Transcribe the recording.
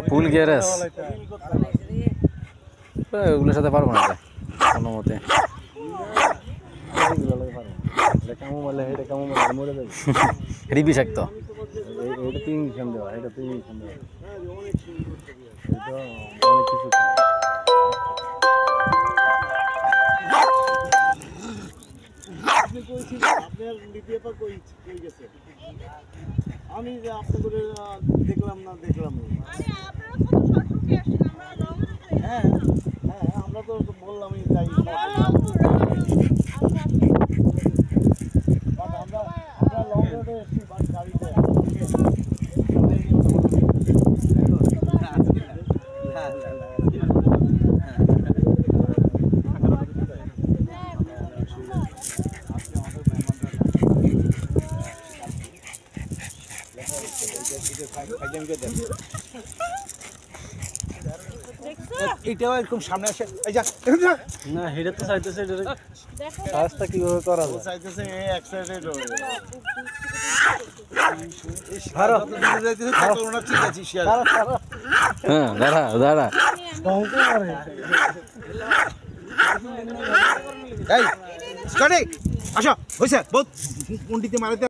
ফুল garage ওগুলোর সাথে পারবো না কোনো মতে। এটি বিষাক্ত। আমি যে আপনাদের দেখলাম না হ্যাঁ হ্যাঁ আমরা তো বললামই তাই আমরা লং রোডে এসেছি গাড়িতে এটাও এরকম সামনে আসে না হেডে তো চাইতেছে রাস্তা কিভাবে করা যায় চাইতেছে এক সাইডে দাঁড়া আসো হয়েছে বহুত কোনটিতে মারাতে